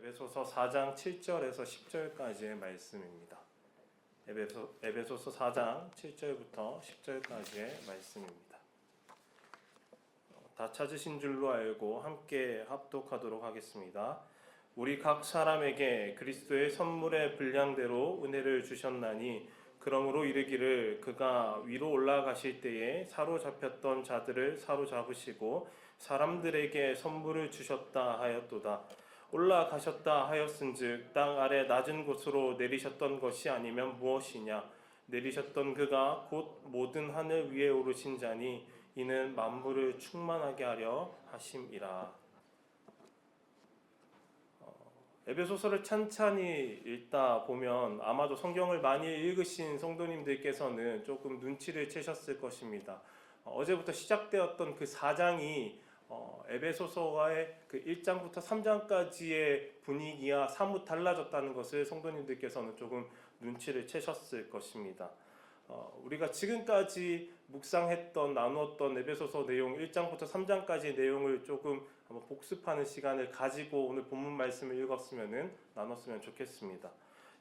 에베소서 4장 7절에서 10절까지의 말씀입니다. 에베소서 4장 7절부터 10절까지의 말씀입니다. 다 찾으신 줄로 알고 함께 합독하도록 하겠습니다. 우리 각 사람에게 그리스도의 선물의 분량대로 은혜를 주셨나니 그러므로 이르기를 그가 위로 올라가실 때에 사로잡혔던 자들을 사로잡으시고 사람들에게 선물을 주셨다 하였도다. 올라가셨다 하였은즉 땅 아래 낮은 곳으로 내리셨던 것이 아니면 무엇이냐. 내리셨던 그가 곧 모든 하늘 위에 오르신 자니 이는 만물을 충만하게 하려 하심이라. 에베소서를 찬찬히 읽다 보면 아마도 성경을 많이 읽으신 성도님들께서는 조금 눈치를 채셨을 것입니다. 어제부터 시작되었던 그 4장이 에베소서와의 그 1장부터 3장까지의 분위기와 사뭇 달라졌다는 것을 성도님들께서는 조금 눈치를 채셨을 것입니다. 우리가 지금까지 묵상했던 나누었던 에베소서 내용 1장부터 3장까지의 내용을 조금 한번 복습하는 시간을 가지고 오늘 본문 말씀을 읽었으면 나눴으면 좋겠습니다.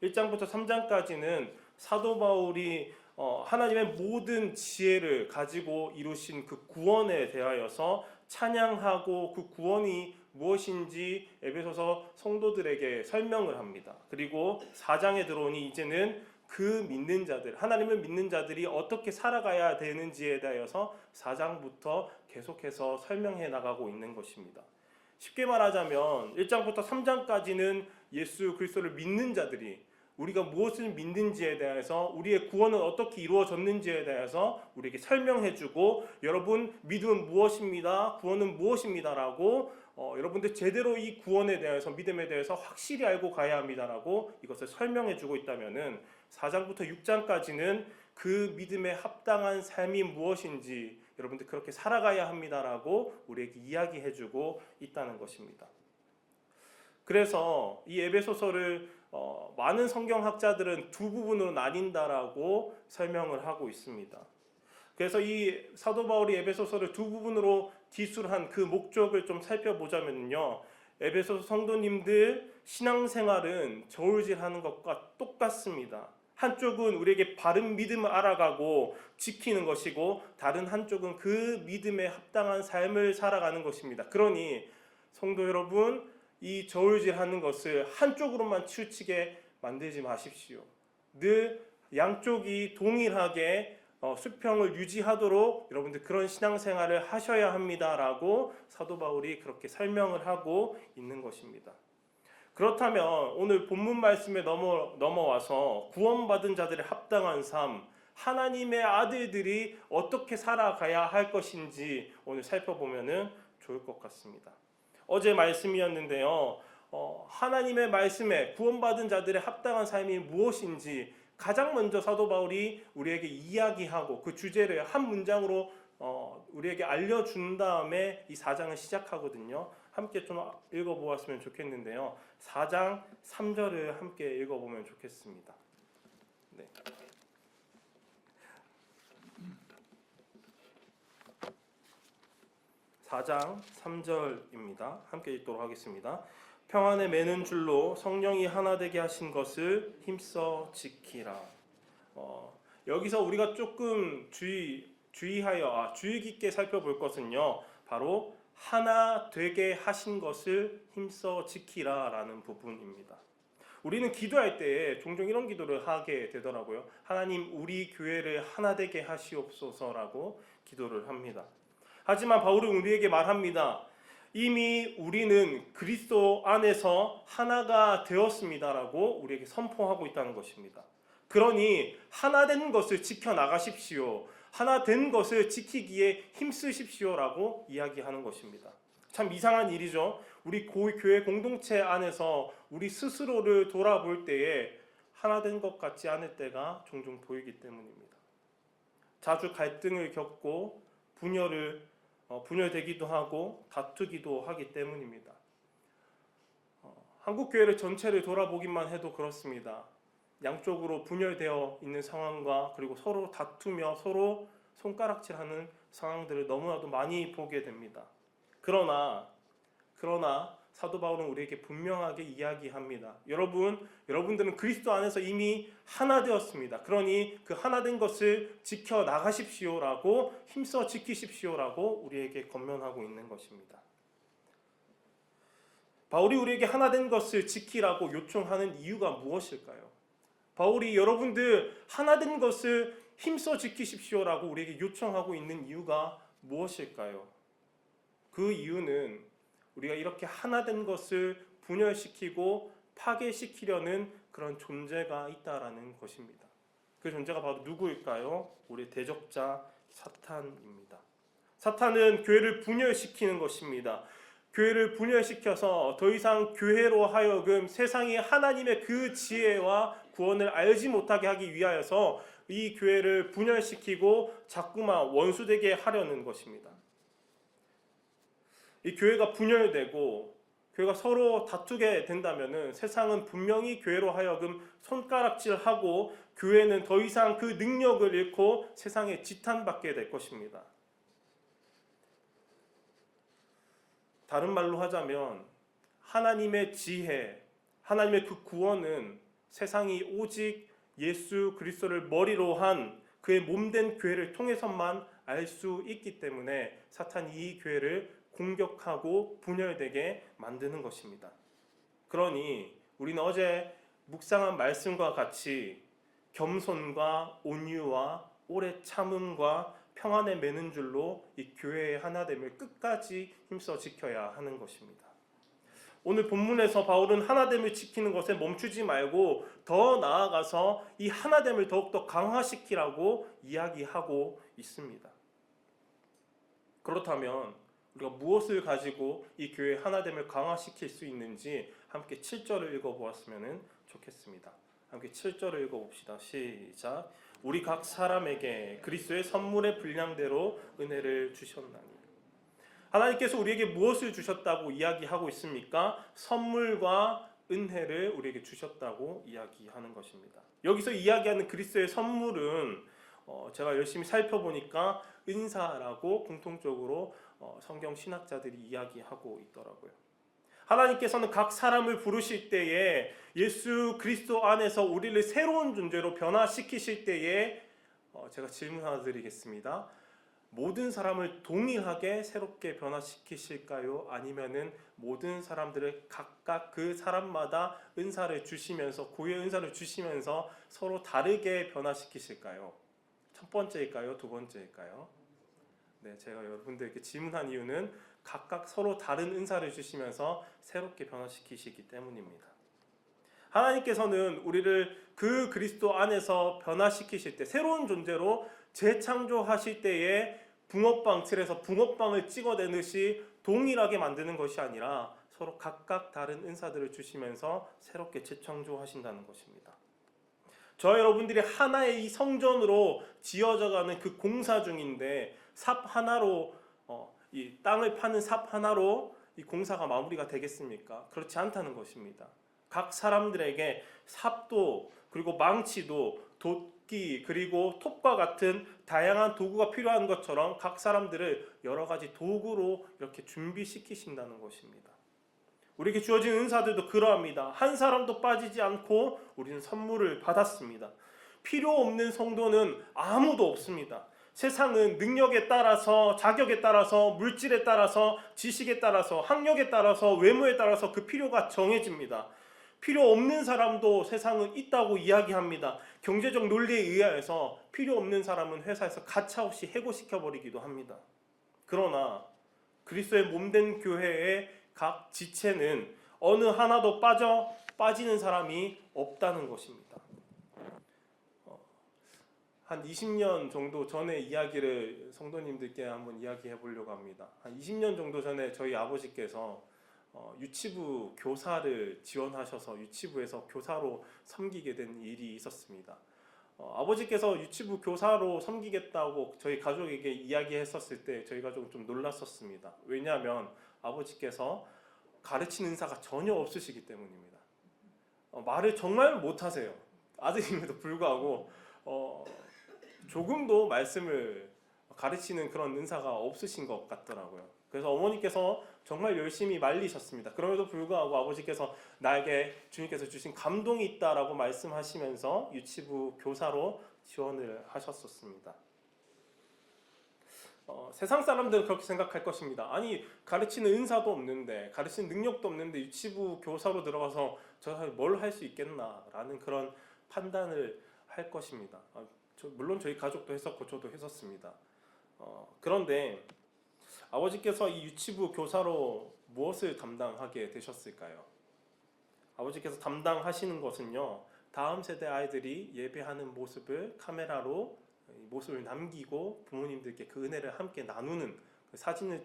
1장부터 3장까지는 사도 바울이 하나님의 모든 지혜를 가지고 이루신 그 구원에 대하여서 찬양하고 그 구원이 무엇인지 에베소서 성도들에게 설명을 합니다. 그리고 4장에 들어오니 이제는 그 믿는 자들, 하나님을 믿는 자들이 어떻게 살아가야 되는지에 대하여서 4장부터 계속해서 설명해 나가고 있는 것입니다. 쉽게 말하자면 1장부터 3장까지는 예수 그리스도를 믿는 자들이 우리가 무엇을 믿는지에 대해서 우리의 구원은 어떻게 이루어졌는지에 대해서 우리에게 설명해주고 여러분 믿음은 무엇입니다. 구원은 무엇입니다라고 여러분들 제대로 이 구원에 대해서 믿음에 대해서 확실히 알고 가야 합니다라고 이것을 설명해주고 있다면은 4장부터 6장까지는 그 믿음에 합당한 삶이 무엇인지 여러분들 그렇게 살아가야 합니다라고 우리에게 이야기해주고 있다는 것입니다. 그래서 이 에베소서를 많은 성경학자들은 두 부분으로 나뉜다라고 설명을 하고 있습니다. 그래서 이 사도 바울이 에베소서를 두 부분으로 기술한 그 목적을 좀 살펴보자면요. 에베소서 성도님들 신앙생활은 저울질하는 것과 똑같습니다. 한쪽은 우리에게 바른 믿음을 알아가고 지키는 것이고 다른 한쪽은 그 믿음에 합당한 삶을 살아가는 것입니다. 그러니 성도 여러분 이 저울질하는 것을 한쪽으로만 치우치게 만들지 마십시오. 늘 양쪽이 동일하게 수평을 유지하도록 여러분들 그런 신앙생활을 하셔야 합니다라고 사도 바울이 그렇게 설명을 하고 있는 것입니다. 그렇다면 오늘 본문 말씀에 넘어와서 구원받은 자들의 합당한 삶, 하나님의 아들들이 어떻게 살아가야 할 것인지 오늘 살펴보면 좋을 것 같습니다. 어제 말씀이었는데요. 하나님의 말씀에 구원받은 자들의 합당한 삶이 무엇인지 가장 먼저 사도 바울이 우리에게 이야기하고 그 주제를 한 문장으로 우리에게 알려준 다음에 이 4장을 시작하거든요. 함께 좀 읽어보았으면 좋겠는데요. 4장 3절을 함께 읽어보면 좋겠습니다. 네. (4장 3절입니다) 함께 읽도록 하겠습니다. 평안에 매는 줄로 성령이 하나 되게 하신 것을 힘써 지키라. 여기서 우리가 조금 주의 깊게 살펴볼 것은요. 바로 하나 되게 하신 것을 힘써 지키라라는 부분입니다. 우리는 기도할 때 종종 이런 기도를 하게 되더라고요. 하나님 우리 교회를 하나 되게 하시옵소서라고 기도를 합니다. 하지만 바울은 우리에게 말합니다. 이미 우리는 그리스도 안에서 하나가 되었습니다라고 우리에게 선포하고 있다는 것입니다. 그러니 하나 된 것을 지켜나가십시오. 하나 된 것을 지키기에 힘쓰십시오라고 이야기하는 것입니다. 참 이상한 일이죠. 우리 교회 공동체 안에서 우리 스스로를 돌아볼 때에 하나 된 것 같지 않을 때가 종종 보이기 때문입니다. 자주 갈등을 겪고 분열되기도 하고 다투기도 하기 때문입니다. 한국 교회를 전체를 돌아보기만 해도 그렇습니다. 양쪽으로 분열되어 있는 상황과 그리고 서로 다투며 서로 손가락질하는 상황들을 너무나도 많이 보게 됩니다. 그러나 사도 바울은 우리에게 분명하게 이야기합니다. 여러분들은 그리스도 안에서 이미 하나 되었습니다. 그러니 그 하나 된 것을 지켜 나가십시오라고, 힘써 지키십시오라고 우리에게 권면하고 있는 것입니다. 바울이 우리에게 하나 된 것을 지키라고 요청하는 이유가 무엇일까요? 바울이 여러분들 하나 된 것을 힘써 지키십시오라고 우리에게 요청하고 있는 이유가 무엇일까요? 그 이유는 우리가 이렇게 하나 된 것을 분열시키고 파괴시키려는 그런 존재가 있다라는 것입니다. 그 존재가 바로 누구일까요? 우리 대적자 사탄입니다. 사탄은 교회를 분열시키는 것입니다. 교회를 분열시켜서 더 이상 교회로 하여금 세상이 하나님의 그 지혜와 구원을 알지 못하게 하기 위하여서 이 교회를 분열시키고 자꾸만 원수되게 하려는 것입니다. 이 교회가 분열되고 교회가 서로 다투게 된다면은 세상은 분명히 교회로 하여금 손가락질하고 교회는 더 이상 그 능력을 잃고 세상에 지탄받게 될 것입니다. 다른 말로 하자면 하나님의 지혜, 하나님의 그 구원은 세상이 오직 예수 그리스도를 머리로 한 그의 몸된 교회를 통해서만 알 수 있기 때문에 사탄이 이 교회를 공격하고 분열되게 만드는 것입니다. 그러니 우리는 어제 묵상한 말씀과 같이 겸손과 온유와 오래 참음과 평안에 매는 줄로 이 교회의 하나됨을 끝까지 힘써 지켜야 하는 것입니다. 오늘 본문에서 바울은 하나됨을 지키는 것에 멈추지 말고 더 나아가서 이 하나됨을 더욱더 강화시키라고 이야기하고 있습니다. 그렇다면 우리가 무엇을 가지고 이 교회의 하나됨을 강화시킬 수 있는지 함께 7절을 읽어보았으면 좋겠습니다. 함께 7절을 읽어봅시다. 시작. 우리 각 사람에게 그리스도의 선물의 분량대로 은혜를 주셨나니. 하나님께서 우리에게 무엇을 주셨다고 이야기하고 있습니까? 선물과 은혜를 우리에게 주셨다고 이야기하는 것입니다. 여기서 이야기하는 그리스도의 선물은 제가 열심히 살펴보니까 은사라고 공통적으로 성경 신학자들이 이야기하고 있더라고요. 하나님께서는 각 사람을 부르실 때에 예수 그리스도 안에서 우리를 새로운 존재로 변화시키실 때에 제가 질문 하나 드리겠습니다. 모든 사람을 동일하게 새롭게 변화시키실까요? 아니면은 모든 사람들을 각각 그 사람마다 은사를 주시면서 고유의 은사를 주시면서 서로 다르게 변화시키실까요? 첫 번째일까요? 두 번째일까요? 네, 제가 여러분들에게 질문한 이유는 각각 서로 다른 은사를 주시면서 새롭게 변화시키시기 때문입니다. 하나님께서는 우리를 그 그리스도 안에서 변화시키실 때, 새로운 존재로 재창조하실 때에 붕어빵 틀에서 붕어빵을 찍어내듯이 동일하게 만드는 것이 아니라 서로 각각 다른 은사들을 주시면서 새롭게 재창조하신다는 것입니다. 저 여러분들이 하나의 이 성전으로 지어져가는 그 공사 중인데 삽 하나로 이 땅을 파는 삽 하나로 이 공사가 마무리가 되겠습니까? 그렇지 않다는 것입니다. 각 사람들에게 삽도 그리고 망치도 도끼 그리고 톱과 같은 다양한 도구가 필요한 것처럼 각 사람들을 여러 가지 도구로 이렇게 준비시키신다는 것입니다. 우리에게 주어진 은사들도 그러합니다. 한 사람도 빠지지 않고 우리는 선물을 받았습니다. 필요 없는 성도는 아무도 없습니다. 세상은 능력에 따라서, 자격에 따라서, 물질에 따라서, 지식에 따라서, 학력에 따라서, 외모에 따라서 그 필요가 정해집니다. 필요 없는 사람도 세상은 있다고 이야기합니다. 경제적 논리에 의하여서 필요 없는 사람은 회사에서 가차없이 해고시켜버리기도 합니다. 그러나 그리스도의 몸된 교회의 각 지체는 어느 하나도 빠지는 사람이 없다는 것입니다. 한 20년 정도 전의 이야기를 성도님들께 한번 이야기해 보려고 합니다. 한 20년 정도 전에 저희 아버지께서 유치부 교사를 지원하셔서 유치부에서 교사로 섬기게 된 일이 있었습니다. 아버지께서 유치부 교사로 섬기겠다고 저희 가족에게 이야기했었을 때 저희 가족은 좀 놀랐었습니다. 왜냐하면 아버지께서 가르치는 은사가 전혀 없으시기 때문입니다. 말을 정말 못하세요. 아들임에도 불구하고 조금도 말씀을 가르치는 그런 은사가 없으신 것 같더라고요. 그래서 어머니께서 정말 열심히 말리셨습니다. 그럼에도 불구하고 아버지께서 나에게 주님께서 주신 감동이 있다라고 말씀하시면서 유치부 교사로 지원을 하셨었습니다. 세상 사람들은 그렇게 생각할 것입니다. 아니, 가르치는 은사도 없는데, 가르치는 능력도 없는데 유치부 교사로 들어가서 저 뭘 할 수 있겠나라는 그런 판단을 할 것입니다. 물론 저희 가족도 했었고 저도 했었습니다. 그런데 아버지께서 이 유치부 교사로 무엇을 담당하게 되셨을까요? 아버지께서 담당하시는 것은요, 다음 세대 아이들이 예배하는 모습을 카메라로 모습을 남기고 부모님들께 그 은혜를 함께 나누는 그 사진을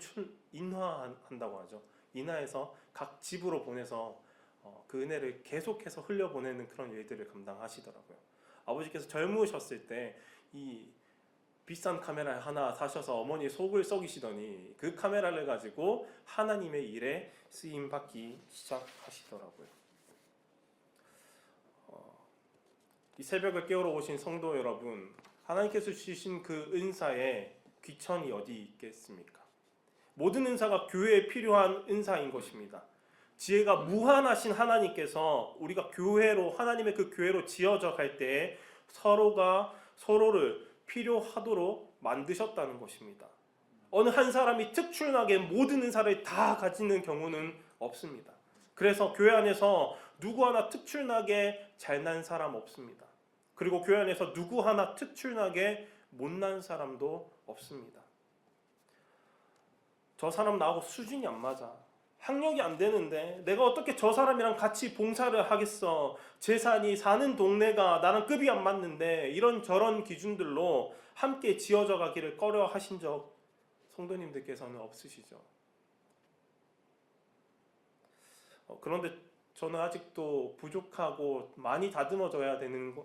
인화한다고 하죠. 인화해서 각 집으로 보내서 그 은혜를 계속해서 흘려보내는 그런 일들을 감당하시더라고요. 아버지께서 젊으셨을 때 이 비싼 카메라 하나 사셔서 어머니의 속을 썩이시더니 그 카메라를 가지고 하나님의 일에 쓰임받기 시작하시더라고요. 이 새벽을 깨우러 오신 성도 여러분, 하나님께서 주신 그 은사에 귀천이 어디 있겠습니까? 모든 은사가 교회에 필요한 은사인 것입니다. 지혜가 무한하신 하나님께서 우리가 교회로, 하나님의 그 교회로 지어져 갈 때에 서로가 서로를 필요하도록 만드셨다는 것입니다. 어느 한 사람이 특출나게 모든 은사를 다 가지는 경우는 없습니다. 그래서 교회 안에서 누구 하나 특출나게 잘난 사람 없습니다. 그리고 교회 안에서 누구 하나 특출나게 못난 사람도 없습니다. 저 사람 나하고 수준이 안 맞아. 학력이 안 되는데 내가 어떻게 저 사람이랑 같이 봉사를 하겠어. 재산이 사는 동네가 나랑 급이 안 맞는데 이런저런 기준들로 함께 지어져 가기를 꺼려 하신 적 성도님들께서는 없으시죠? 그런데 저는 아직도 부족하고 많이 다듬어져야 되는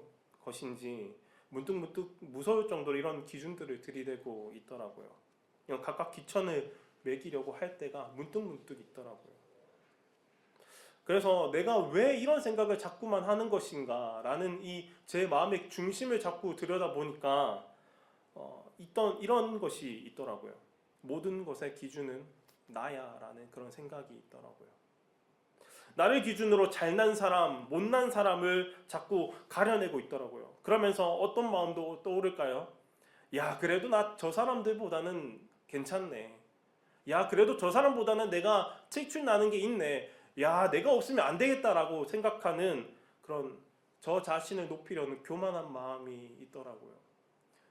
것인지 문득문득 무서울 정도로 이런 기준들을 들이대고 있더라고요. 그냥 각각 귀천을 매기려고 할 때가 문득문득 있더라고요. 그래서 내가 왜 이런 생각을 자꾸만 하는 것인가 라는 이 제 마음의 중심을 자꾸 들여다보니까 이런 것이 있더라고요. 모든 것의 기준은 나야 라는 그런 생각이 있더라고요. 나를 기준으로 잘난 사람, 못난 사람을 자꾸 가려내고 있더라고요. 그러면서 어떤 마음도 떠오를까요? 야, 그래도 나 저 사람들보다는 괜찮네. 야, 그래도 저 사람보다는 내가 특출 나는 게 있네. 야, 내가 없으면 안 되겠다라고 생각하는 그런 저 자신을 높이려는 교만한 마음이 있더라고요.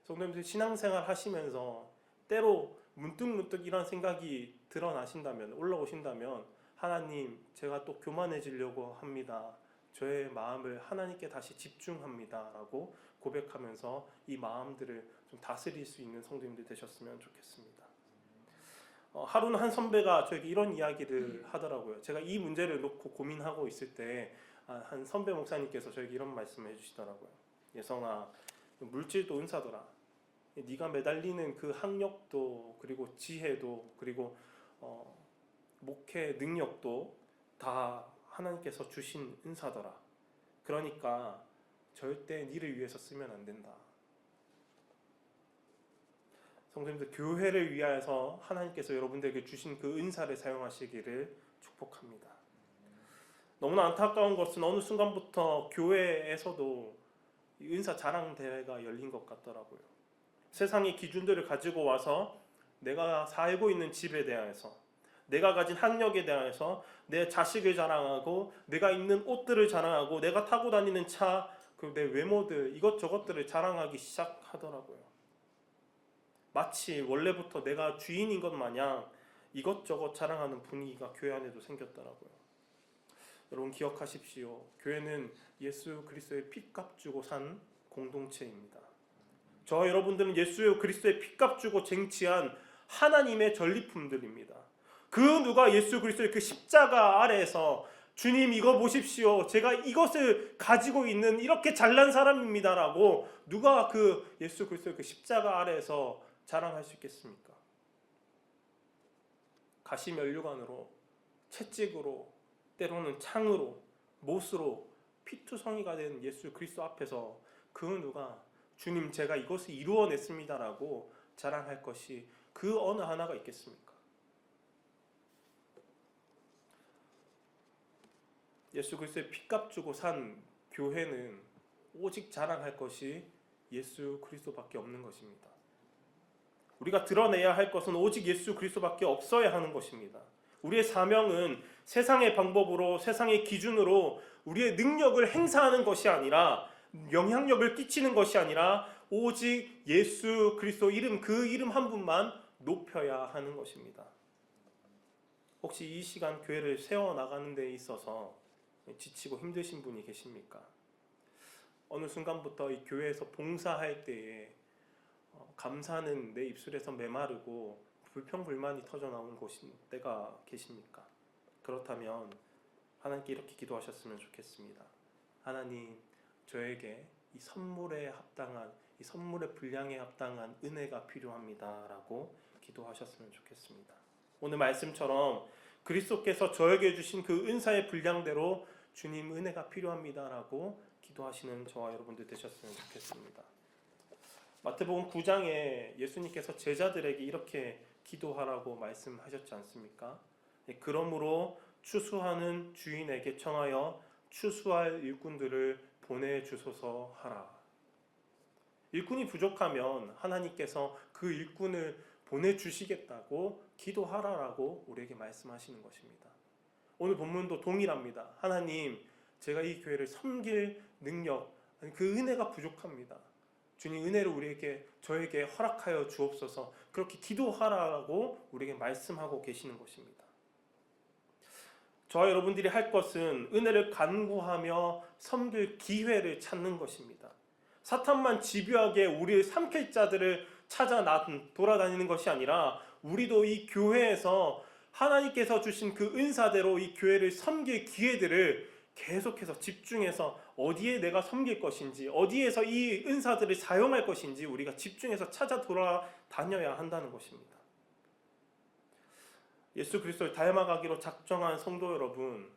성도님들 신앙생활 하시면서 때로 문득문득 이런 생각이 드러나신다면, 올라오신다면 하나님, 제가 또 교만해지려고 합니다. 저의 마음을 하나님께 다시 집중합니다 라고 고백하면서 이 마음들을 좀 다스릴 수 있는 성도님들 되셨으면 좋겠습니다. 하루는 한 선배가 저에게 이런 이야기를 하더라고요. 제가 이 문제를 놓고 고민하고 있을 때 한 선배 목사님께서 저에게 이런 말씀을 해주시더라고요. 예성아, 물질도 은사더라. 네가 매달리는 그 학력도 그리고 지혜도 그리고 목회 능력도 다 하나님께서 주신 은사더라. 그러니까 절대 니를 위해서 쓰면 안 된다. 성도님들, 교회를 위하여서 하나님께서 여러분들에게 주신 그 은사를 사용하시기를 축복합니다. 너무나 안타까운 것은 어느 순간부터 교회에서도 은사 자랑 대회가 열린 것 같더라고요. 세상의 기준들을 가지고 와서 내가 살고 있는 집에 대해서, 내가 가진 학력에 대해서 내 자식을 자랑하고, 내가 입는 옷들을 자랑하고, 내가 타고 다니는 차, 그리고 내 외모들, 이것저것들을 자랑하기 시작하더라고요. 마치 원래부터 내가 주인인 것 마냥 이것저것 자랑하는 분위기가 교회 안에도 생겼더라고요. 여러분 기억하십시오. 교회는 예수 그리스도의 핏값 주고 산 공동체입니다. 저와 여러분들은 예수 그리스도의 핏값 주고 쟁취한 하나님의 전리품들입니다. 그 누가 예수 그리스도의 그 십자가 아래에서 주님 이거 보십시오. 제가 이것을 가지고 있는 이렇게 잘난 사람입니다라고 누가 그 예수 그리스도의 그 십자가 아래에서 자랑할 수 있겠습니까? 가시면류관으로, 채찍으로, 때로는 창으로, 못으로 피투성이가 된 예수 그리스도 앞에서 그 누가 주님 제가 이것을 이루어냈습니다라고 자랑할 것이 그 어느 하나가 있겠습니까? 예수 그리스도의 피값 주고 산 교회는 오직 자랑할 것이 예수 그리스도밖에 없는 것입니다. 우리가 드러내야 할 것은 오직 예수 그리스도밖에 없어야 하는 것입니다. 우리의 사명은 세상의 방법으로, 세상의 기준으로 우리의 능력을 행사하는 것이 아니라, 영향력을 끼치는 것이 아니라 오직 예수 그리스도 이름, 그 이름 한 분만 높여야 하는 것입니다. 혹시 이 시간 교회를 세워나가는 데 있어서 지치고 힘드신 분이 계십니까? 어느 순간부터 이 교회에서 봉사할 때에 감사는 내 입술에서 메마르고 불평불만이 터져나오는 때가 계십니까? 그렇다면 하나님께 이렇게 기도하셨으면 좋겠습니다. 하나님, 저에게 이 선물에 합당한, 이 선물의 분량에 합당한 은혜가 필요합니다 라고 기도하셨으면 좋겠습니다. 오늘 말씀처럼 그리스도께서 저에게 주신 그 은사의 분량대로 주님 은혜가 필요합니다 라고 기도하시는 저와 여러분들 되셨으면 좋겠습니다. 마태복음 9장에 예수님께서 제자들에게 이렇게 기도하라고 말씀하셨지 않습니까? 그러므로 추수하는 주인에게 청하여 추수할 일꾼들을 보내주소서 하라. 일꾼이 부족하면 하나님께서 그 일꾼을 보내주시겠다고 기도하라라고 우리에게 말씀하시는 것입니다. 오늘 본문도 동일합니다. 하나님, 제가 이 교회를 섬길 능력, 그 은혜가 부족합니다. 주님 은혜를 저에게 허락하여 주옵소서. 그렇게 기도하라고 우리에게 말씀하고 계시는 것입니다. 저와 여러분들이 할 것은 은혜를 간구하며 섬길 기회를 찾는 것입니다. 사탄만 집요하게 우리를 삼킬 자들을 찾아 돌아다니는 것이 아니라 우리도 이 교회에서 하나님께서 주신 그 은사대로 이 교회를 섬길 기회들을 계속해서 집중해서 어디에 내가 섬길 것인지, 어디에서 이 은사들을 사용할 것인지 우리가 집중해서 찾아 돌아다녀야 한다는 것입니다. 예수 그리스도를 닮아가기로 작정한 성도 여러분,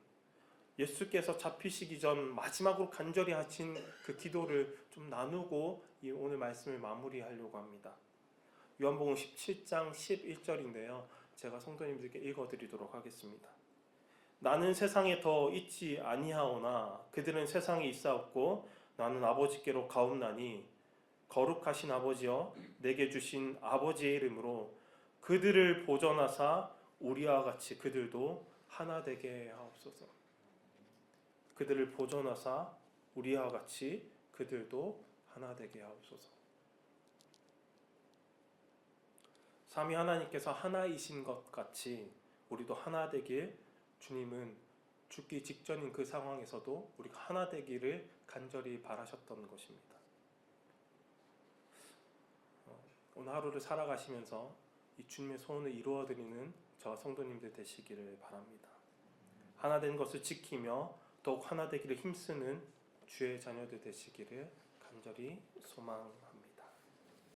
예수께서 잡히시기 전 마지막으로 간절히 하신 그 기도를 좀 나누고 이 오늘 말씀을 마무리하려고 합니다. 요한복음 17장 11절인데요. 제가 성도님들께 읽어드리도록 하겠습니다. 나는 세상에 더 있지 아니하오나 그들은 세상에 있사옵고 나는 아버지께로 가옵나니 거룩하신 아버지여 내게 주신 아버지의 이름으로 그들을 보존하사 우리와 같이 그들도 하나 되게 하옵소서. 그들을 보존하사 우리와 같이 그들도 하나 되게 하옵소서. 삼위 하나님께서 하나이신 것 같이 우리도 하나 되길 주님은 죽기 직전인 그 상황에서도 우리가 하나 되기를 간절히 바라셨던 것입니다. 오늘 하루를 살아가시면서 이 주님의 소원을 이루어드리는 저와 성도님들 되시기를 바랍니다. 하나 된 것을 지키며 더욱 하나 되기를 힘쓰는 주의 자녀들 되시기를 간절히 소망합니다.